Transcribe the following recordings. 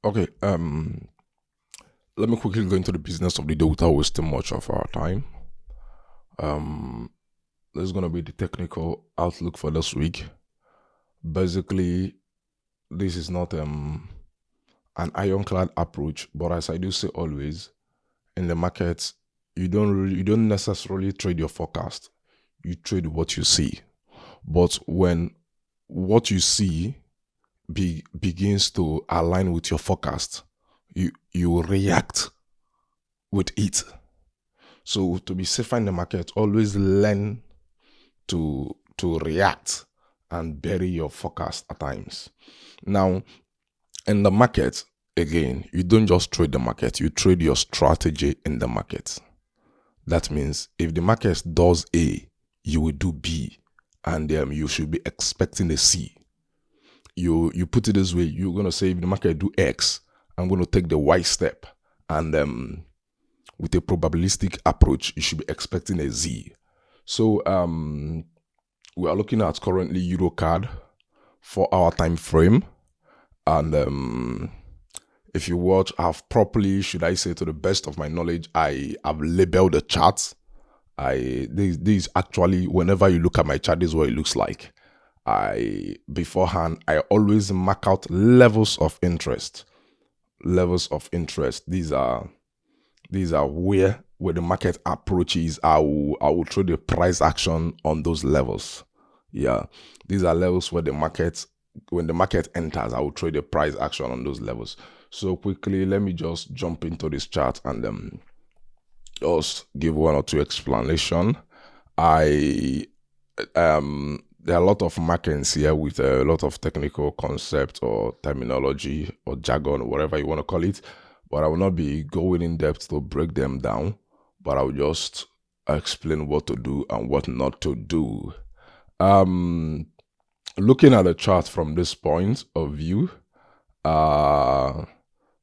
Okay, let me quickly go into the business of the day without wasting much of our time. Um, this is gonna be the technical outlook for this week. Basically, this is not an ironclad approach, but as I do say always, in the market, you don't necessarily trade your forecast. You trade what you see. But when what you see begins to align with your forecast, you react with it. So to be safer in the market, always learn to react and bury your forecast at times. Now, in the market, again, you don't just trade the market, you trade your strategy in the market. That means if the market does A, you will do B, and you should be expecting a C. You put it this way, you're gonna say if the market do X, I'm gonna take the Y step, and with a probabilistic approach, you should be expecting a Z. So we are looking at currently Eurocard 4 hour time frame, and if you watch, I've properly, should I say, to the best of my knowledge, I have labeled the charts. This actually, whenever you look at my chart, this is what it looks like. Beforehand, I always mark out levels of interest. Levels of interest. These are where the market approaches. I will throw the price action on those levels. Yeah, these are levels where when the market enters, I will trade the price action on those levels. So quickly, let me just jump into this chart and just give one or two explanation. There are a lot of markings here with a lot of technical concept or terminology or jargon, whatever you want to call it, but I will not be going in depth to break them down, but I will just explain what to do and what not to do. Looking at the chart from this point of view,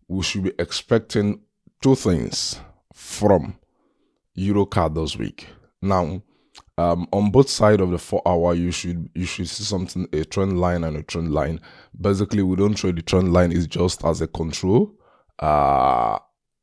we should be expecting two things from Eurocard this week. Now, on both sides of the 4 hour, you should see something, a trend line and a trend line. Basically, we don't trade the trend line; it's just as a control.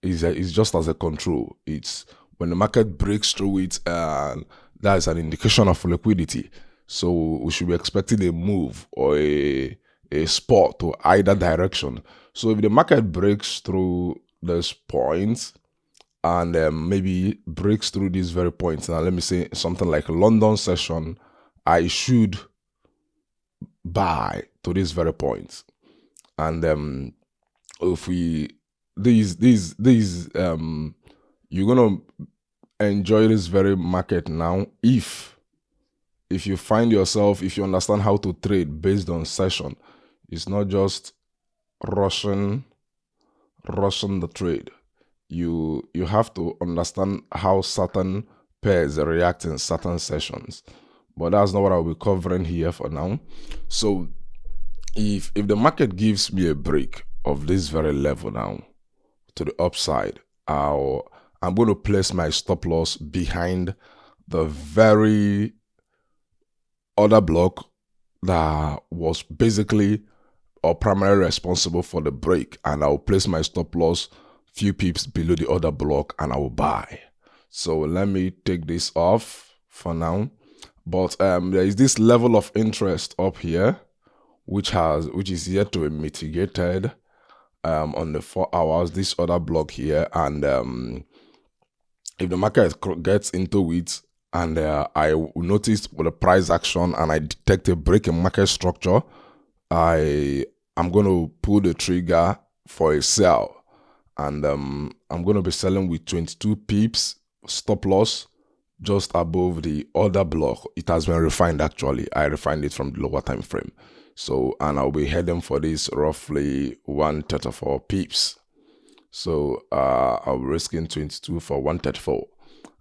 It's just as a control. It's when the market breaks through it, and that's an indication of liquidity. So we should be expecting a move or a spot to either direction. So if the market breaks through this point and maybe breaks through these very points, now let me say something like a London session, I should buy to this very point. And if we you're gonna enjoy this very market now if you find yourself, if you understand how to trade based on session. It's not just rushing the trade. You have to understand how certain pairs react in certain sessions, but that's not what I'll be covering here for now. So if the market gives me a break of this very level now to the upside, I'm going to place my stop loss behind the very other block that was basically or primarily responsible for the break, and I'll place my stop loss few pips below the other block and I will buy. So let me take this off for now. But there is this level of interest up here which is yet to be mitigated on the 4 hours, this other block here, and if the market gets into it and I noticed with the price action and I detect a break in market structure, I'm going to pull the trigger for a sell, and I'm going to be selling with 22 pips stop loss just above the other block. It has been refined actually. I refined it from the lower time frame. So, and I'll be heading for this roughly 134 pips. So I'll be risking 22 for 134.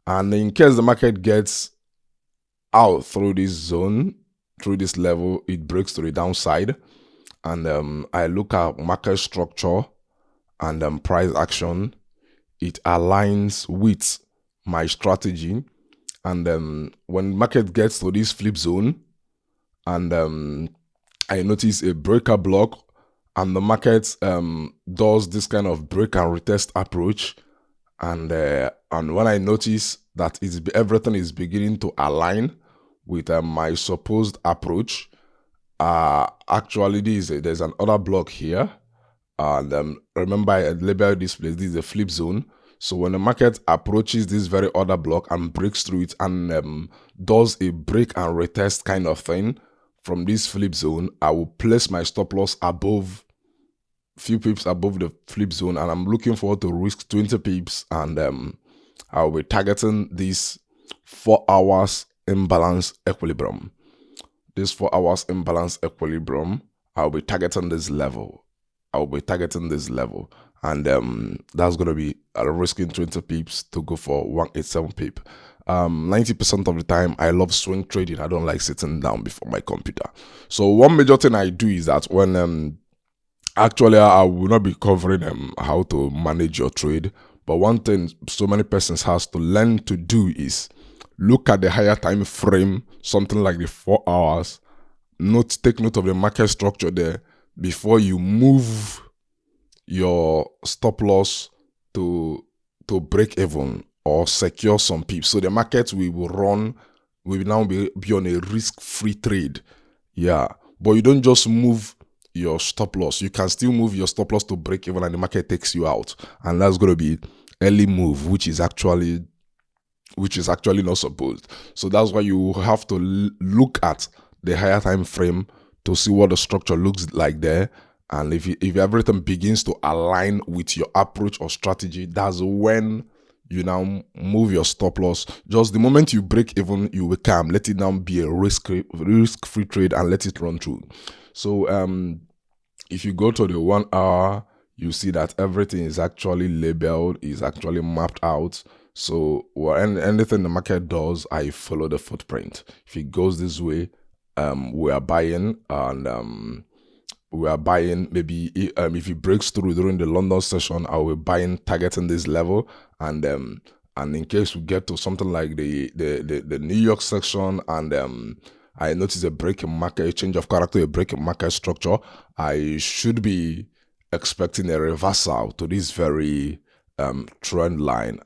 And in case the market gets out through this zone, through this level, it breaks to the downside, and I look at market structure and price action, it aligns with my strategy. And when market gets to this flip zone and I notice a breaker block and the market does this kind of break and retest approach, and when I notice that everything is beginning to align with my supposed approach, actually there's an order block here, and remember I labeled this place. This is a flip zone. So when the market approaches this very order block and breaks through it and does a break and retest kind of thing from this flip zone, I will place my stop loss above, few pips above the flip zone, and I'm looking forward to risk 20 pips, and I'll be targeting this 4 hours imbalance equilibrium. This 4 hours imbalance equilibrium, I'll be targeting this level. And that's going to be risking 20 pips to go for 187 pip. 90% of the time, I love swing trading. I don't like sitting down before my computer. So one major thing I do is that when actually I will not be covering how to manage your trade, but one thing so many persons has to learn to do is look at the higher time frame, something like the 4 hours. Take note of the market structure there before you move your stop loss to break even or secure some pips. So the market will now be on a risk-free trade. Yeah, but you don't just move your stop loss. You can still move your stop loss to break even and the market takes you out. And that's going to be early move, which is actually not supposed. So that's why you have to look at the higher time frame to see what the structure looks like there. And if everything begins to align with your approach or strategy, that's when you now move your stop loss. Just the moment you break even, you will calm. Let it now be a risk-free trade and let it run through. So if you go to the 1 hour, you see that everything is actually labeled, is actually mapped out. So anything the market does, I follow the footprint. If it goes this way, we are buying, and we are buying. Maybe if it breaks through during the London session, I will be buying, targeting this level, and in case we get to something like the New York section, and I notice a break in market, a change of character, a break in market structure, I should be expecting a reversal to this very trend line,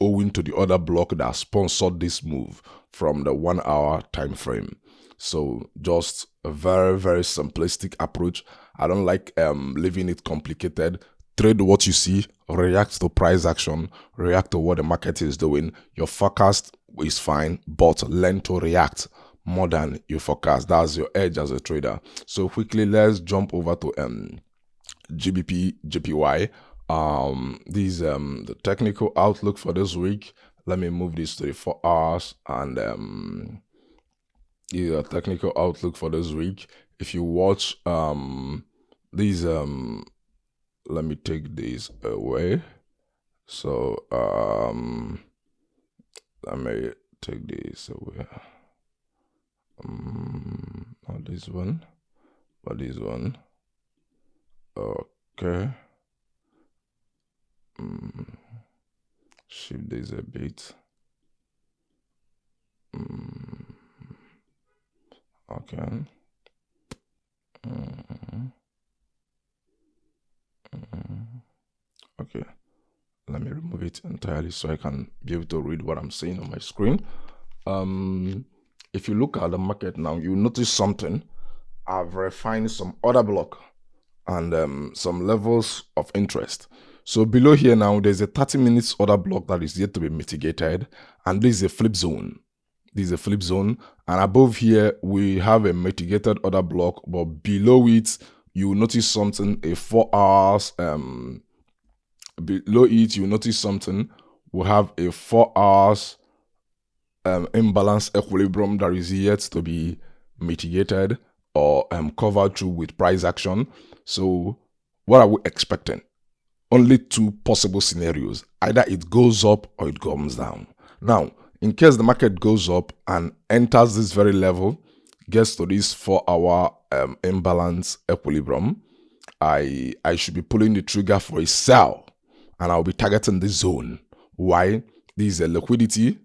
owing to the other block that sponsored this move from the 1 hour time frame. So just a very, very simplistic approach. I don't like leaving it complicated. Trade what you see, react to price action, react to what the market is doing. Your forecast is fine, but learn to react more than you forecast. That's your edge as a trader. So quickly, let's jump over to GBP, JPY. This the technical outlook for this week. Let me move this to the 4 hours, and the technical outlook for this week. If you watch these, let me take these away. So let me take these away. Not this one, but this one. Okay. Shift this a bit. Okay. Okay. Let me remove it entirely so I can be able to read what I'm saying on my screen. If you look at the market now, you notice something. I've refined some order block and some levels of interest. So below here now, there's a 30 minutes order block that is yet to be mitigated, and this is a flip zone. And above here we have a mitigated order block, but below it you notice something, a 4 hours. Below it you notice something. We have a 4 hours imbalance equilibrium that is yet to be mitigated or covered through with price action. So what are we expecting? Only two possible scenarios. Either it goes up or it comes down. Now, in case the market goes up and enters this very level, gets to this 4 hour imbalance equilibrium, I should be pulling the trigger for a sell, and I'll be targeting this zone. Why? This is a liquidity.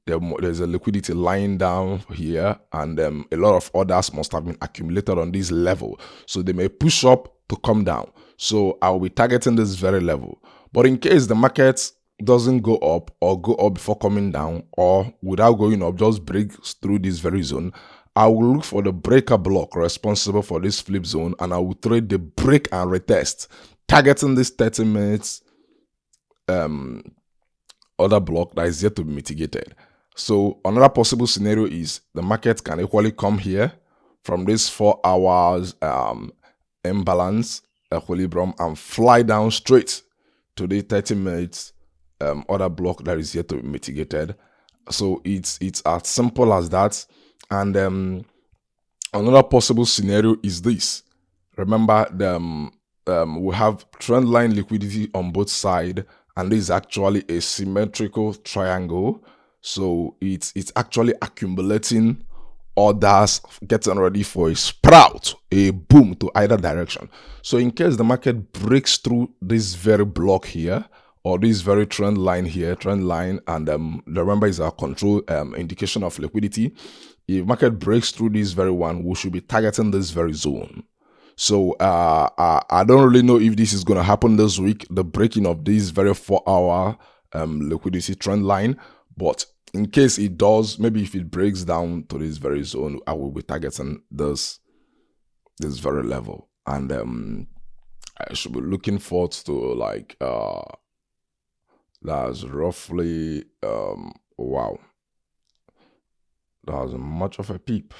There's a liquidity lying down here, and a lot of orders must have been accumulated on this level. So they may push up to come down. So I'll be targeting this very level. But in case the market doesn't go up or go up before coming down, or without going up, just breaks through this very zone, I will look for the breaker block responsible for this flip zone, and I will trade the break and retest, targeting this 30 minutes other block that is yet to be mitigated. So another possible scenario is the market can equally come here from this 4 hours imbalance equilibrium and fly down straight to the 30 minutes other block that is yet to be mitigated. So it's as simple as that. And another possible scenario is this. Remember, we have trend line liquidity on both sides, and this is actually a symmetrical triangle. So it's actually accumulating orders, getting ready for a sprout, a boom to either direction. So in case the market breaks through this very block here, or this very trend line here, and remember is our control indication of liquidity. If market breaks through this very one, we should be targeting this very zone. So I don't really know if this is going to happen this week, the breaking of this very 4-hour liquidity trend line. But in case it does, maybe if it breaks down to this very zone, I will be targeting this very level. And I should be looking forward to like that's roughly wow. That's much of a peep.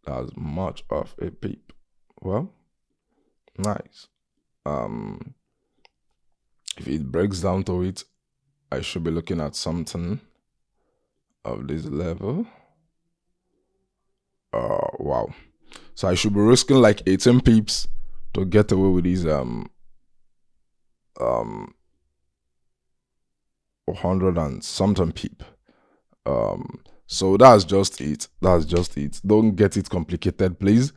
That's much of a peep. Well, nice. If it breaks down to it, I should be looking at something of this level. Wow. So I should be risking like 18 peeps to get away with these 100 and something peep. So that's just it. Don't get it complicated, please.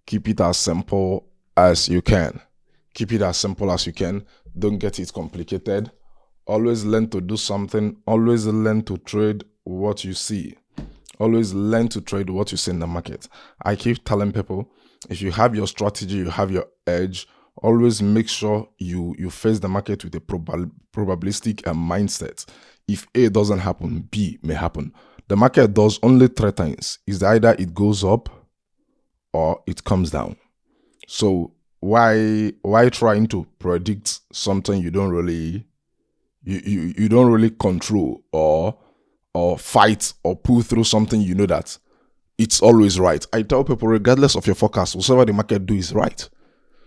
Keep it as simple as you can. Don't get it complicated. Always learn to do something. Always learn to trade what you see. Always learn to trade what you see in the market. I keep telling people, if you have your strategy, you have your edge, always make sure you face the market with a probabilistic mindset. If A doesn't happen, B may happen. The market does only 3 things. It's either it goes up or it comes down. So why trying to predict something you don't really you don't really control, or fight or pull through something you know that it's always right? I tell people, regardless of your forecast, whatever the market do is right.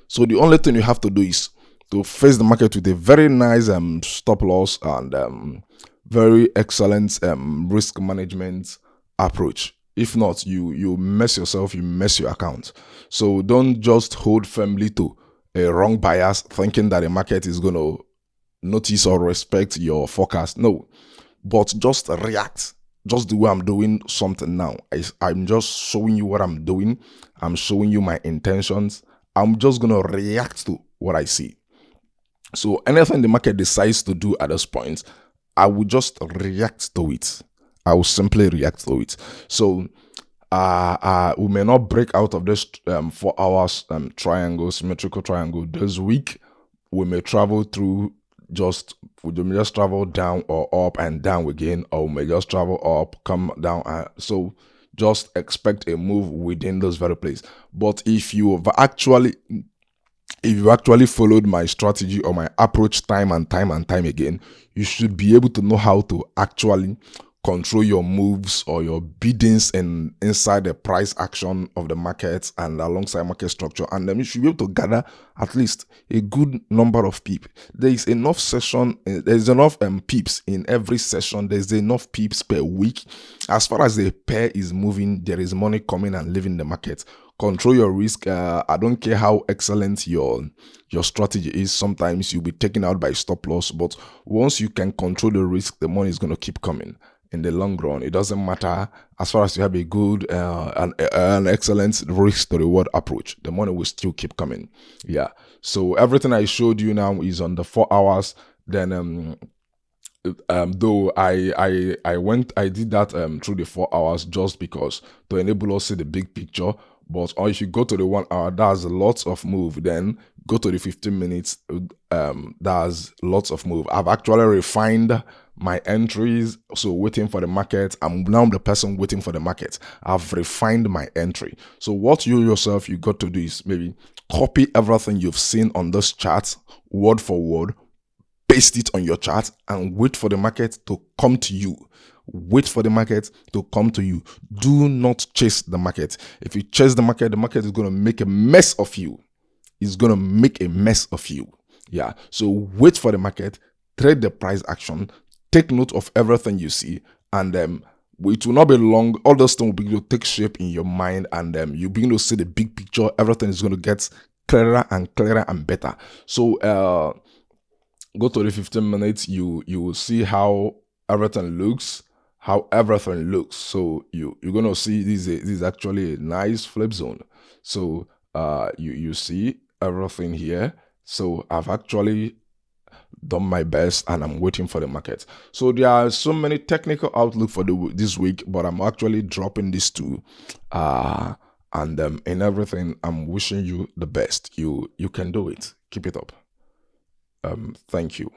So the only thing you have to do is to face the market with a very nice stop loss and very excellent risk management approach. If not, you mess yourself, you mess your account. So don't just hold firmly to a wrong bias thinking that the market is going to notice or respect your forecast. No, but just react. Just the way I'm doing something now. I'm just showing you what I'm doing. I'm showing you my intentions. I'm just going to react to what I see. So anything the market decides to do at this point, I will just react to it. I will simply react to it. So we may not break out of this 4 hours triangle, symmetrical triangle this week. We may travel through we may just travel down or up and down again, or we may just travel up, come down. So just expect a move within this very place. But if you actually followed my strategy or my approach time and time again, you should be able to know how to actually control your moves or your biddings inside the price action of the market and alongside market structure. And then you should be able to gather at least a good number of peeps. There is enough there's enough peeps in every session. There's enough peeps per week. As far as the pair is moving, there is money coming and leaving the market. Control your risk. I don't care how excellent your strategy is. Sometimes you'll be taken out by stop loss, but once you can control the risk, the money is going to keep coming. In the long run, it doesn't matter. As far as you have a good an excellent risk to reward approach, the money will still keep coming. Yeah. So everything I showed you now is on the 4 hours. Then though I did that through the 4 hours just because to enable us to see the big picture. But or if you go to the 1 hour, that's lots of move. Then go to the 15 minutes. There's lots of move. I've actually refined my entries, so waiting for the market. I'm now the person waiting for the market. I've refined my entry. So what you yourself you got to do is maybe copy everything you've seen on this chart word for word, paste it on your chart, and wait for the market to come to you. Wait for the market to come to you. Do not chase the market. If you chase the market is going to make a mess of you. It's going to make a mess of you. Yeah. So wait for the market, trade the price action, take note of everything you see, and it will not be long. All those things will begin to take shape in your mind, and you begin to see the big picture. Everything is going to get clearer and clearer and better. So go to the 15 minutes. You will see how everything looks. So you're gonna see this is actually a nice flip zone. So you see everything here. So I've actually done my best and I'm waiting for the market. So there are so many technical outlook for this week, but I'm actually dropping these two. And in everything, I'm wishing you the best. You can do it. Keep it up. Thank you.